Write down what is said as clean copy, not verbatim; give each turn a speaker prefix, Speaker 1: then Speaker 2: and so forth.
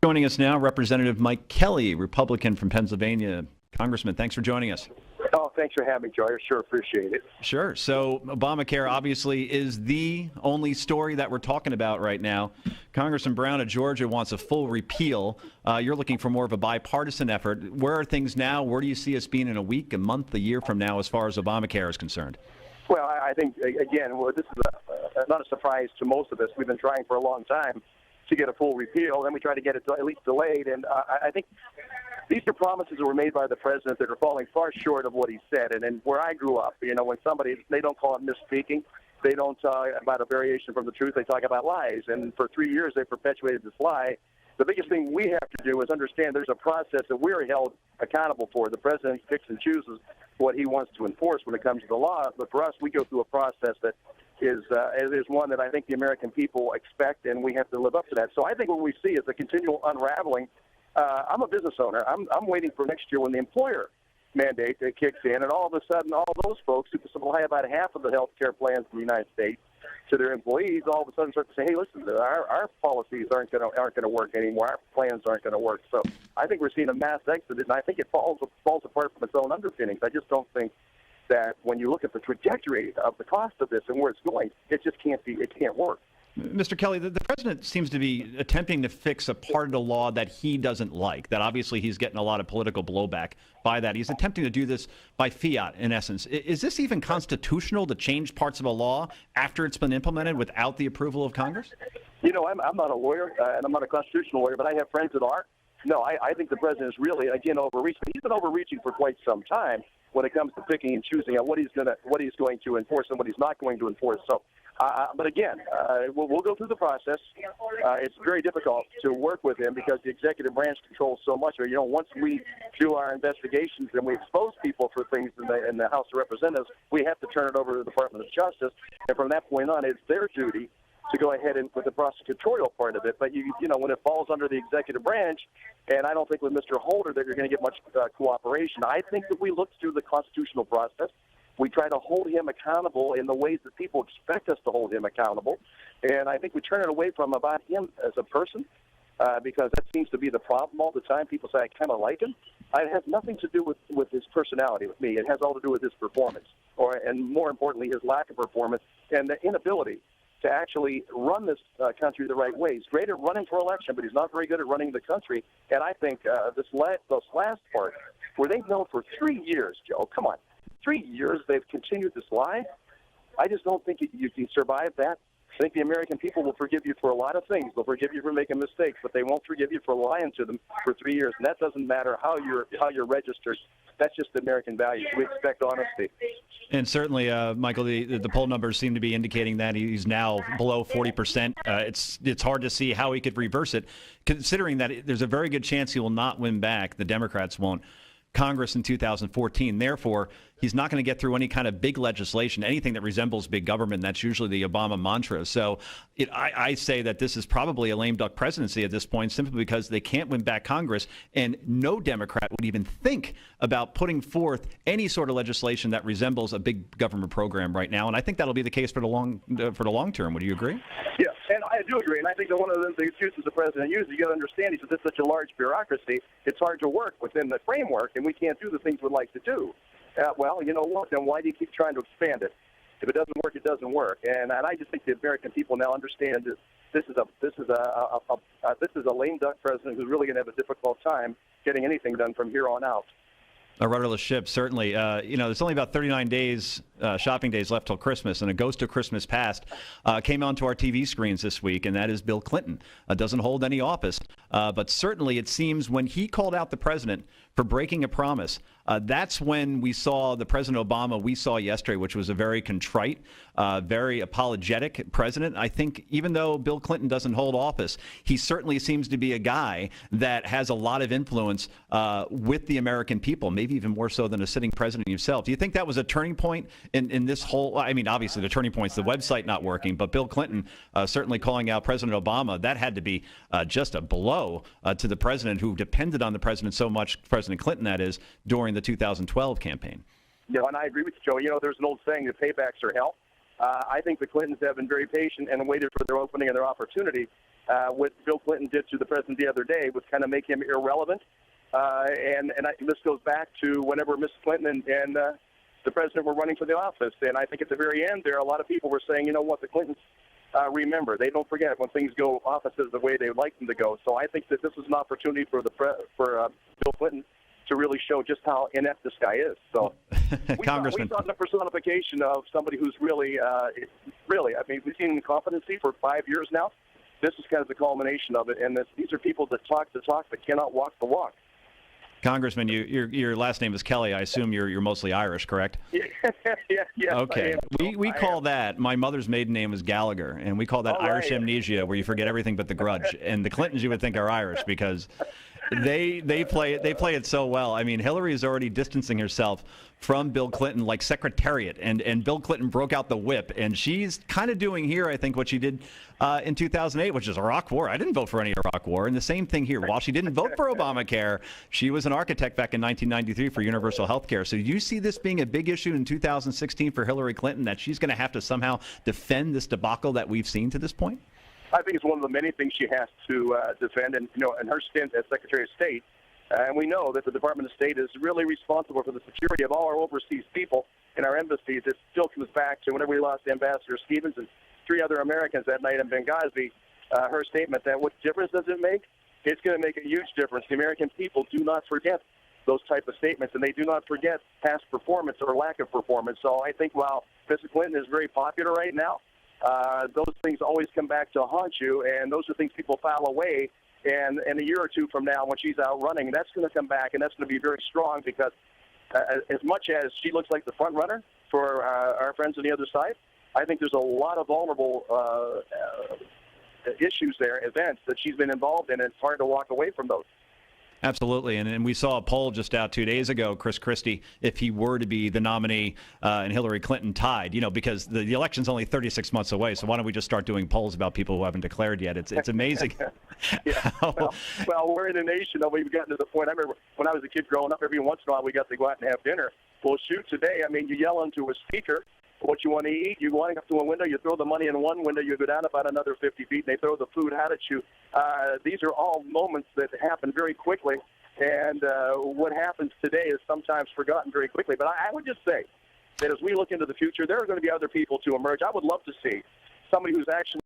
Speaker 1: Joining us now, Representative Mike Kelly, Republican from Pennsylvania. Congressman, thanks for joining us.
Speaker 2: Oh, thanks for having me, Joe. I sure appreciate it.
Speaker 1: Sure. So Obamacare obviously is the only story that we're talking about right now. Congressman Brown of Georgia wants a full repeal. You're looking for more of a bipartisan effort. Where are things now? Where do you see us being in a week, a month, a year from now as far as Obamacare is concerned?
Speaker 2: Well, I think, again, this is not a surprise to most of us. We've been trying for a long time to get a full repeal, then we try to get it at least delayed. And I think these are promises that were made by the president that are falling far short of what he said. And where I grew up, when they don't call it misspeaking, they don't talk about a variation from the truth, they talk about lies. And for 3 years, they perpetuated this lie. The biggest thing we have to do is understand there's a process that we're held accountable for. The president picks and chooses what he wants to enforce when it comes to the law. But for us, we go through a process that is one that I think the American people expect, and we have to live up to that. So I think what we see is a continual unraveling. I'm a business owner. I'm waiting for next year when the employer mandate kicks in, and all of a sudden, all those folks who supply about half of the health care plans in the United States to their employees, all of a sudden start to say, "Hey, listen, our policies aren't going to work anymore. Our plans aren't going to work." So I think we're seeing a mass exodus, and I think it falls apart from its own underpinnings. I just don't think that when you look at the trajectory of the cost of this and where it's going, it just can't work.
Speaker 1: Mr. Kelly, the president seems to be attempting to fix a part of the law that he doesn't like, that obviously he's getting a lot of political blowback by that. He's attempting to do this by fiat, in essence. Is this even constitutional to change parts of a law after it's been implemented without the approval of Congress?
Speaker 2: I'm not a lawyer, and I'm not a constitutional lawyer, but I have friends that are. No, I think the president is really, again, overreaching. He's been overreaching for quite some time when it comes to picking and choosing on what he's going to enforce and what he's not going to enforce. So, but again, we'll go through the process. It's very difficult to work with him because the executive branch controls so much. Once we do our investigations and we expose people for things in the House of Representatives, we have to turn it over to the Department of Justice. And from that point on, it's their duty to go ahead and put the prosecutorial part of it. But, when it falls under the executive branch, and I don't think with Mr. Holder that you're going to get much cooperation. I think that we look through the constitutional process. We try to hold him accountable in the ways that people expect us to hold him accountable. And I think we turn it away from about him as a person because that seems to be the problem all the time. People say, I kind of like him. It has nothing to do with his personality with me. It has all to do with his performance, and more importantly, his lack of performance and the inability to actually run this country the right way. He's great at running for election, but he's not very good at running the country. And I think this last part, where they've known for 3 years, Joe, come on, 3 years they've continued this lie. I just don't think you can survive that. I think the American people will forgive you for a lot of things. They'll forgive you for making mistakes, but they won't forgive you for lying to them for 3 years. And that doesn't matter how you're registered. That's just American values. We expect honesty.
Speaker 1: And certainly, Michael, the poll numbers seem to be indicating that he's now below 40%. It's hard to see how he could reverse it, considering that there's a very good chance he will not win back. The Democrats won't. Congress in 2014. Therefore, he's not going to get through any kind of big legislation, anything that resembles big government. That's usually the Obama mantra. So I say that this is probably a lame duck presidency at this point, simply because they can't win back Congress, and no Democrat would even think about putting forth any sort of legislation that resembles a big government program right now. And I think that'll be the case for the long term. Would you agree?
Speaker 2: Yeah, and I do agree. And I think that one of the excuses the president uses, you got to understand, he says it's such a large bureaucracy, it's hard to work within the framework, and we can't do the things we'd like to do. Well, you know what? Then why do you keep trying to expand it? If it doesn't work, it doesn't work. And I just think the American people now understand that this is a lame duck president who's really going to have a difficult time getting anything done from here on out.
Speaker 1: A rudderless ship, certainly. There's only about 39 days, shopping days left till Christmas, and a ghost of Christmas past came onto our TV screens this week, and that is Bill Clinton. Doesn't hold any office, but certainly it seems when he called out the president for breaking a promise, that's when we saw the President Obama we saw yesterday, which was a very contrite, very apologetic president. I think even though Bill Clinton doesn't hold office, he certainly seems to be a guy that has a lot of influence with the American people, maybe even more so than a sitting president himself. Do you think that was a turning point in this whole, I mean, obviously the turning point's the website not working, but Bill Clinton certainly calling out President Obama, that had to be just a blow to the president who depended on the president so much, President Clinton that is, during the 2012 campaign.
Speaker 2: Yeah, and I agree with you, Joe. There's an old saying that paybacks are hell. I think the Clintons have been very patient and waited for their opening and their opportunity. what Bill Clinton did to the president the other day would kind of make him irrelevant. This goes back to whenever Miss Clinton and the president were running for the office. And I think at the very end there, a lot of people were saying, you know what, the Clintons remember. They don't forget when things go opposite the way they would like them to go. So I think that this is an opportunity for Bill Clinton to really show just how inept this guy is. So
Speaker 1: Congressman,
Speaker 2: we saw the personification of somebody who's really, I mean, we've seen incompetency for 5 years now. This is kind of the culmination of it. And these are people that talk the talk but cannot walk the walk.
Speaker 1: Congressman, your last name is Kelly. I assume you're mostly Irish, correct?
Speaker 2: Yeah.
Speaker 1: Okay. We call that, my mother's maiden name was Gallagher, and we call that Irish amnesia, where you forget everything but the grudge. And the Clintons, you would think, are Irish because they play it so well. I mean, Hillary is already distancing herself from Bill Clinton like Secretariat, and Bill Clinton broke out the whip, and she's kind of doing here, I think, what she did in 2008, which is Iraq War. I didn't vote for any Iraq War, and the same thing here. While she didn't vote for Obamacare, she was an architect back in 1993 for universal health care. So do you see this being a big issue in 2016 for Hillary Clinton, that she's going to have to somehow defend this debacle that we've seen to this point?
Speaker 2: I think it's one of the many things she has to defend, and in her stint as Secretary of State, and we know that the Department of State is really responsible for the security of all our overseas people in our embassies. It still comes back to whenever we lost Ambassador Stevens and 3 other Americans that night in Benghazi, her statement that what difference does it make? It's going to make a huge difference. The American people do not forget those type of statements, and they do not forget past performance or lack of performance. So I think while Mr. Clinton is very popular right now, those things always come back to haunt you, and those are things people file away. And a year or two from now, when she's out running, that's going to come back, and that's going to be very strong because as much as she looks like the front runner for our friends on the other side, I think there's a lot of vulnerable issues there, events that she's been involved in, and it's hard to walk away from those.
Speaker 1: Absolutely, and we saw a poll just out 2 days ago, Chris Christie, if he were to be the nominee and Hillary Clinton tied, because the election's only 36 months away, so why don't we just start doing polls about people who haven't declared yet? It's amazing.
Speaker 2: Yeah. Well, we're in a nation that we've gotten to the point. I remember when I was a kid growing up, every once in a while we got to go out and have dinner. Well, shoot, today, I mean, you yell into a speaker what you want to eat. You walk up to a window, you throw the money in one window, you go down about another 50 feet, and they throw the food out at you. These are all moments that happen very quickly, and what happens today is sometimes forgotten very quickly. But I would just say that as we look into the future, there are going to be other people to emerge. I would love to see somebody who's actually